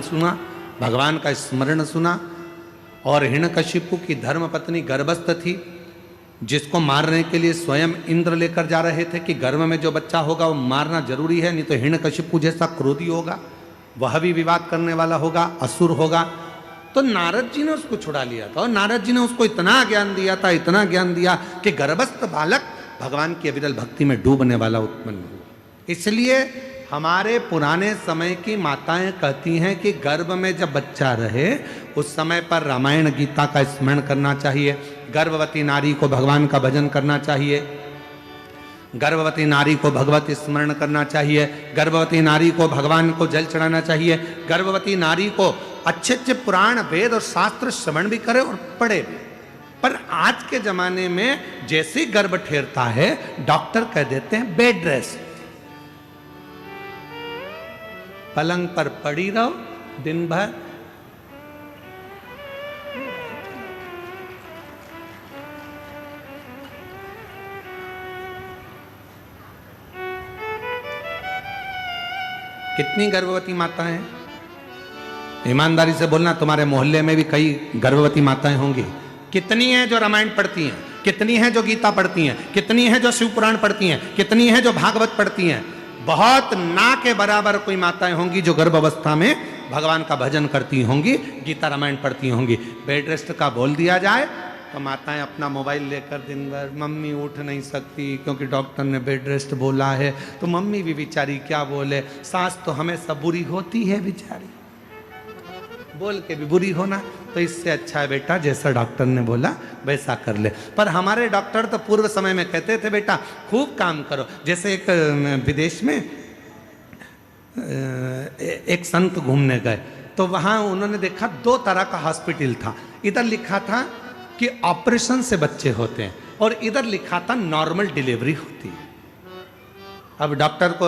ज्ञान सुना, भगवान का स्मरण सुना। और हिरण्यकशिपु की धर्मपत्नी गर्भस्थ थी, जिसको मारने के लिए स्वयं इंद्र लेकर जा रहे थे कि गर्भ में जो बच्चा होगा वो मारना जरूरी है, नहीं तो हिरण्यकशिपु जैसा क्रोधी होगा, वह भी विवाद करने वाला होगा, असुर होगा। तो नारद जी ने उसको छुड़ा लिया था और नारद जी ने उसको इतना ज्ञान दिया था, इतना ज्ञान दिया कि गर्भस्थ बालक भगवान की अविरल भक्ति में डूबने वाला उत्पन्न हुआ। इसलिए हमारे पुराने समय की माताएं कहती हैं कि गर्भ में जब बच्चा रहे उस समय पर रामायण गीता का स्मरण करना चाहिए, गर्भवती नारी को भगवान का भजन करना चाहिए, गर्भवती नारी को भगवत स्मरण करना चाहिए, गर्भवती नारी को भगवान को जल चढ़ाना चाहिए, गर्भवती नारी को अच्छे अच्छे पुराण वेद और शास्त्र श्रवण भी करे और पढ़े भी। पर आज के जमाने में जैसे गर्भ ठेरता है डॉक्टर कह देते हैं बेड रेस्ट, पलंग पर पड़ी रहो दिन भर। कितनी गर्भवती माताएं हैं? ईमानदारी से बोलना, तुम्हारे मोहल्ले में भी कई गर्भवती माताएं होंगी। कितनी हैं जो रामायण पढ़ती हैं, कितनी हैं जो गीता पढ़ती हैं, कितनी हैं जो शिव पुराण पढ़ती हैं, कितनी हैं जो भागवत पढ़ती हैं? बहुत ना के बराबर कोई माताएं होंगी जो गर्भ अवस्था में भगवान का भजन करती होंगी, गीता रामायण पढ़ती होंगी। बेड रेस्ट का बोल दिया जाए तो माताएं अपना मोबाइल लेकर दिन भर, मम्मी उठ नहीं सकती क्योंकि डॉक्टर ने बेड रेस्ट बोला है, तो मम्मी भी बेचारी क्या बोले, सास तो हमेशा बुरी होती है बेचारी, बोल के भी बुरी होना। तो इससे अच्छा है बेटा जैसा डॉक्टर ने बोला वैसा कर ले। पर हमारे डॉक्टर तो पूर्व समय में कहते थे बेटा खूब काम करो। जैसे एक विदेश में एक संत घूमने गए तो वहाँ उन्होंने देखा 2 तरह का हॉस्पिटल था। इधर लिखा था कि ऑपरेशन से बच्चे होते हैं और इधर लिखा था नॉर्मल डिलीवरी होती है। अब डॉक्टर को,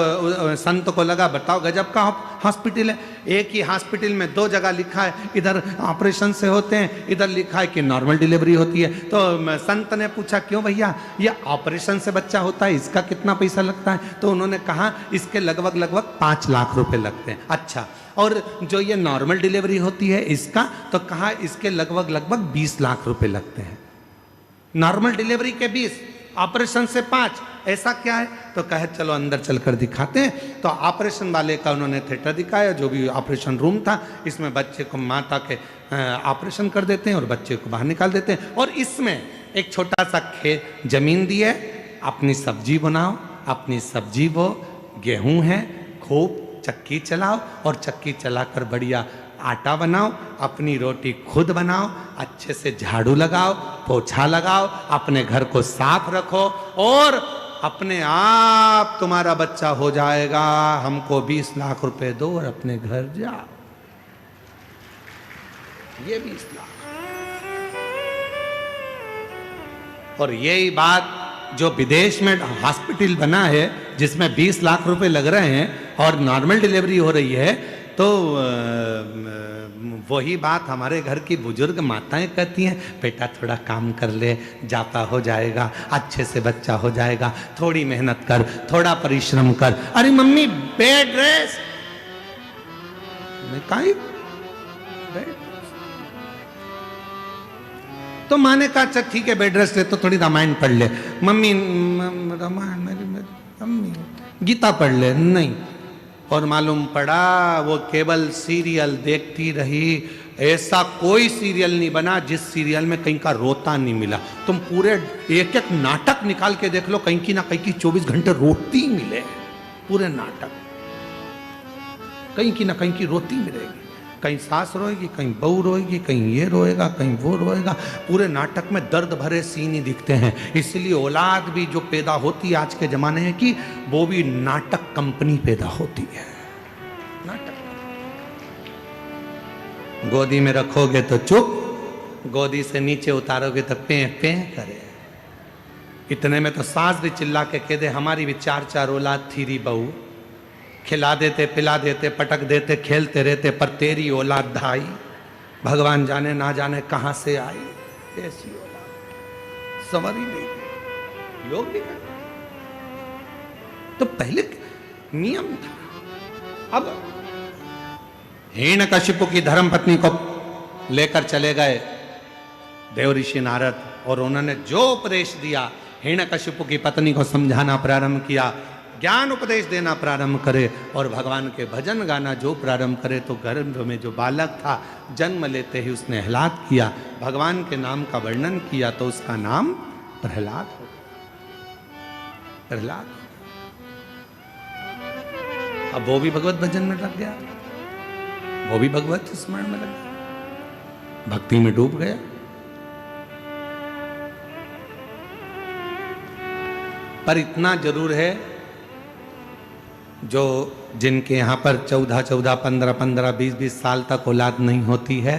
संत को लगा बताओ गजब का हॉस्पिटल है, एक ही हॉस्पिटल में 2 जगह लिखा है, इधर ऑपरेशन से होते हैं, इधर लिखा है कि नॉर्मल डिलीवरी होती है। तो संत ने पूछा क्यों भैया, ये ऑपरेशन से बच्चा होता है, इसका कितना पैसा लगता है? तो उन्होंने कहा इसके लगभग 5 लाख रुपए लगते हैं। अच्छा, और जो ये नॉर्मल डिलीवरी होती है इसका? तो कहा इसके लगभग 20 लाख रुपए लगते हैं। नॉर्मल डिलीवरी के 20, ऑपरेशन से 5, ऐसा क्या है? तो कहे चलो अंदर चलकर दिखाते हैं। तो ऑपरेशन वाले का उन्होंने थिएटर दिखाया, जो भी ऑपरेशन रूम था, इसमें बच्चे को माता के ऑपरेशन कर देते हैं और बच्चे को बाहर निकाल देते हैं। और इसमें एक छोटा सा खेत जमीन दी है, अपनी सब्जी बनाओ, अपनी सब्जी बो, गेहूं है, खूब चक्की चलाओ और चक्की चलाकर बढ़िया आटा बनाओ, अपनी रोटी खुद बनाओ, अच्छे से झाड़ू लगाओ, पोछा लगाओ, अपने घर को साफ रखो और अपने आप तुम्हारा बच्चा हो जाएगा। हमको 20 लाख रुपए दो और अपने घर जाओ। ये 20 लाख। और यही बात जो विदेश में हॉस्पिटल बना है जिसमें 20 लाख रुपए लग रहे हैं और नॉर्मल डिलीवरी हो रही है, तो वही बात हमारे घर की बुजुर्ग माताएं कहती हैं, बेटा थोड़ा काम कर ले, जाता हो जाएगा, अच्छे से बच्चा हो जाएगा, थोड़ी मेहनत कर, थोड़ा परिश्रम कर। अरे मम्मी बेड रेस्ट, बेड। तो माँ ने कहा अच्छा ठीक है बेड रेस्ट है तो थोड़ी रामायण पढ़ ले। मम्मी रामायण, मेरी मम्मी गीता पढ़ ले, नहीं। और मालूम पड़ा वो केवल सीरियल देखती रही। ऐसा कोई सीरियल नहीं बना जिस सीरियल में कहीं का रोता नहीं मिला। तुम पूरे एक एक नाटक निकाल के देख लो, कहीं की ना कहीं की 24 घंटे रोती मिले। पूरे नाटक कहीं की ना कहीं की रोती मिलेगी। कहीं सास रोएगी, कहीं बहू रोएगी, कहीं ये रोएगा, कहीं वो रोएगा। पूरे नाटक में दर्द भरे सीन ही दिखते हैं। इसलिए औलाद भी जो पैदा होती है आज के जमाने की, वो भी नाटक कंपनी पैदा होती है। नाटक गोदी में रखोगे तो चुप, गोदी से नीचे उतारोगे तो पे पे करे। इतने में तो सास भी चिल्ला के कह दे हमारी भी 4 औलाद थी री बहू, खिला देते, पिला देते, पटक देते, खेलते रहते, पर तेरी औलाद धाई भगवान जाने ना जाने कहां से आई। ऐसी औलाद समझ ही नहीं। लोग भी करते तो पहले नियम था। अब हिरण्यकशिपु की धर्मपत्नी को लेकर चले गए देव ऋषि नारद, और उन्होंने जो उपदेश दिया हिरण्यकशिपु की पत्नी को समझाना प्रारंभ किया, ज्ञान उपदेश देना प्रारंभ करे और भगवान के भजन गाना जो प्रारंभ करे, तो गर्भ में जो बालक था जन्म लेते ही उसने आह्लाद किया, भगवान के नाम का वर्णन किया, तो उसका नाम प्रहलाद हो गया। प्रहलाद अब वो भी भगवत भजन में लग गया, वो भी भगवत स्मरण में लग गया, भक्ति में डूब गया। पर इतना जरूर है, जो जिनके यहाँ पर 14-14, 15-15, 20-20 साल तक औलाद नहीं होती है,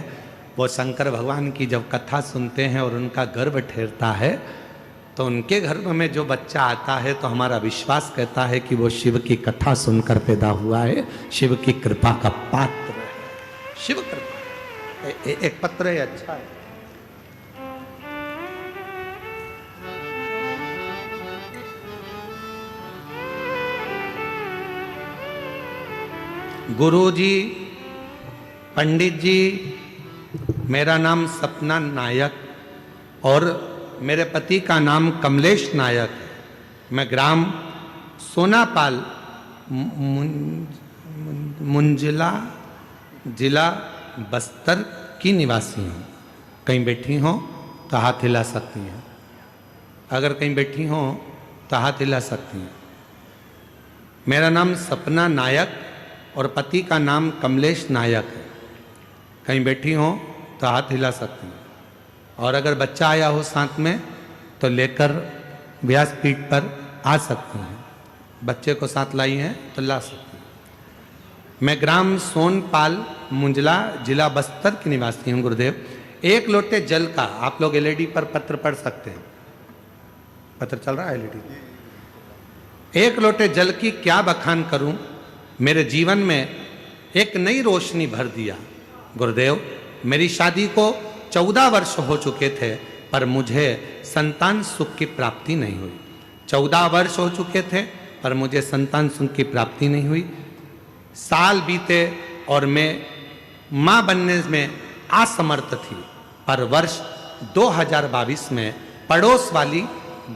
वो शंकर भगवान की जब कथा सुनते हैं और उनका गर्भ ठहरता है, तो उनके गर्भ में जो बच्चा आता है, तो हमारा विश्वास कहता है कि वो शिव की कथा सुनकर पैदा हुआ है, शिव की कृपा का पात्र है। शिव कृपा एक पत्र है, अच्छा है। गुरु जी, पंडित जी, मेरा नाम सपना नायक और मेरे पति का नाम कमलेश नायक है। मैं ग्राम सोनापाल मुंजिला जिला बस्तर की निवासी हूँ। कहीं बैठी हो तो हाथ हिला सकती हैं, अगर कहीं बैठी हो तो हाथ हिला सकती हैं। मेरा नाम सपना नायक और पति का नाम कमलेश नायक है। कहीं बैठी हो तो हाथ हिला सकती हैं, और अगर बच्चा आया हो साथ में तो लेकर व्यासपीठ पर आ सकती हैं। बच्चे को साथ लाई हैं तो ला सकती हैं। मैं ग्राम सोनपाल मुंजला जिला बस्तर की निवासी हूँ गुरुदेव। एक लोटे जल का, आप लोग एलईडी पर पत्र पढ़ सकते हैं, पत्र चल रहा है एलईडी। एक लोटे जल की क्या बखान करूं, मेरे जीवन में एक नई रोशनी भर दिया। गुरुदेव, मेरी शादी को 14 वर्ष हो चुके थे, पर मुझे संतान सुख की प्राप्ति नहीं हुई। 14 वर्ष हो चुके थे, पर मुझे संतान सुख की प्राप्ति नहीं हुई। साल बीते और मैं माँ बनने में असमर्थ थी, पर वर्ष 2022 में पड़ोस वाली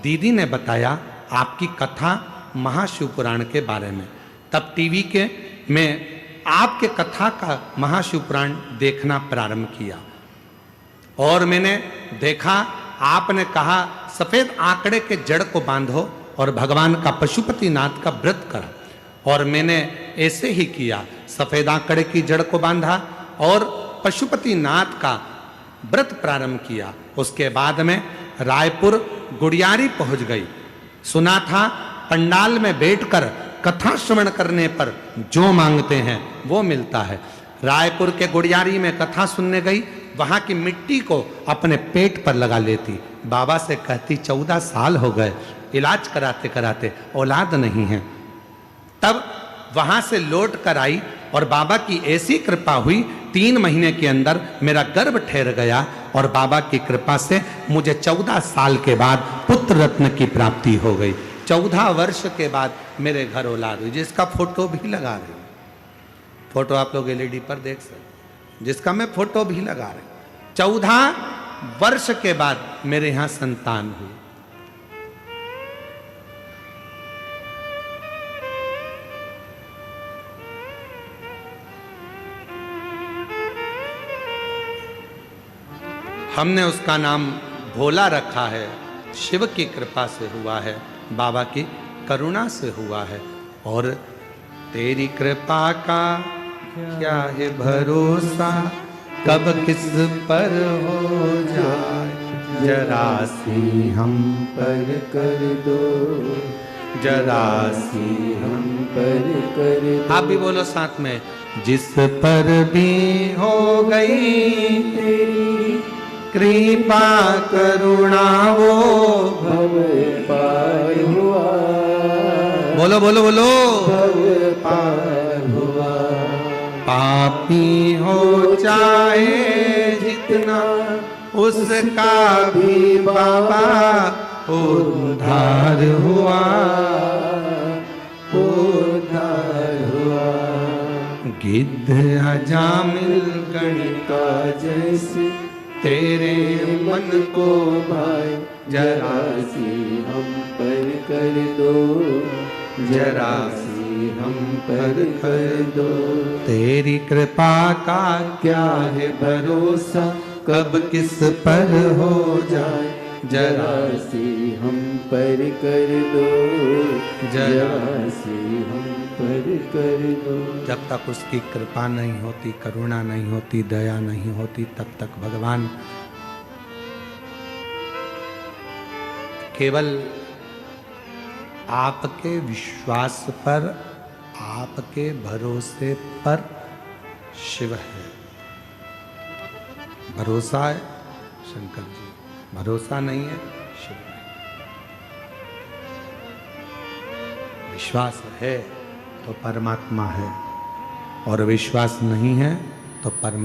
दीदी ने बताया आपकी कथा महाशिव पुराण के बारे में। तब टीवी के में आपके कथा का महाशिव पुराण देखना प्रारंभ किया, और मैंने देखा आपने कहा सफेद आंकड़े के जड़ को बांधो और भगवान का पशुपतिनाथ का व्रत करो, और मैंने ऐसे ही किया। सफेद आंकड़े की जड़ को बांधा और पशुपतिनाथ का व्रत प्रारंभ किया। उसके बाद में रायपुर गुड़ियारी पहुंच गई। सुना था पंडाल में बैठकर कथा श्रवण करने पर जो मांगते हैं वो मिलता है। रायपुर के गुड़ियारी में कथा सुनने गई, वहां की मिट्टी को अपने पेट पर लगा लेती। बाबा से कहती 14 साल हो गए, इलाज कराते कराते औलाद नहीं है। तब वहां से लौट कर आई और बाबा की ऐसी कृपा हुई, 3 महीने के अंदर मेरा गर्भ ठहर गया, और बाबा की कृपा से मुझे 14 साल के बाद पुत्र रत्न की प्राप्ति हो गई। 14 वर्ष के बाद मेरे घर औलाद हुई, जिसका फोटो भी लगा रही हूँ। फोटो आप लोग एलईडी पर देख सकते, जिसका मैं फोटो भी लगा रही हूँ। 14 वर्ष के बाद मेरे यहाँ संतान हुई। हमने उसका नाम भोला रखा है। शिव की कृपा से हुआ है, बाबा की करुणा से हुआ है, और तेरी कृपा का क्या है भरोसा, कब किस पर हो जाए, जरा सी हम पर कर दो, जरा सी हम पर कर दो। आप भी बोलो साथ में, जिस पर भी हो गई तेरी कृपा करुणा वो भव पार हुआ। बोलो बोलो बोलो, भव पार हुआ। पापी हो चाहे जितना, उसका भी बाबा उद्धार हुआ, उद्धार हुआ। गिद्ध अजामिल गणिका जैसे तेरे मन को भाई जरा सी हम पर कर दो, जरा सी हम पर कर दो। तेरी कृपा का क्या है भरोसा, कब किस पर हो जाए जरा सी हम पर कर दो, जरा सी हम पर कर दो। जब तक उसकी कृपा नहीं होती, करुणा नहीं होती, दया नहीं होती, तब तक भगवान केवल आपके विश्वास पर, आपके भरोसे पर शिव है। भरोसा है शंकर जी, भरोसा नहीं है शिव नहीं। विश्वास है तो परमात्मा है, और विश्वास नहीं है तो परमात्मा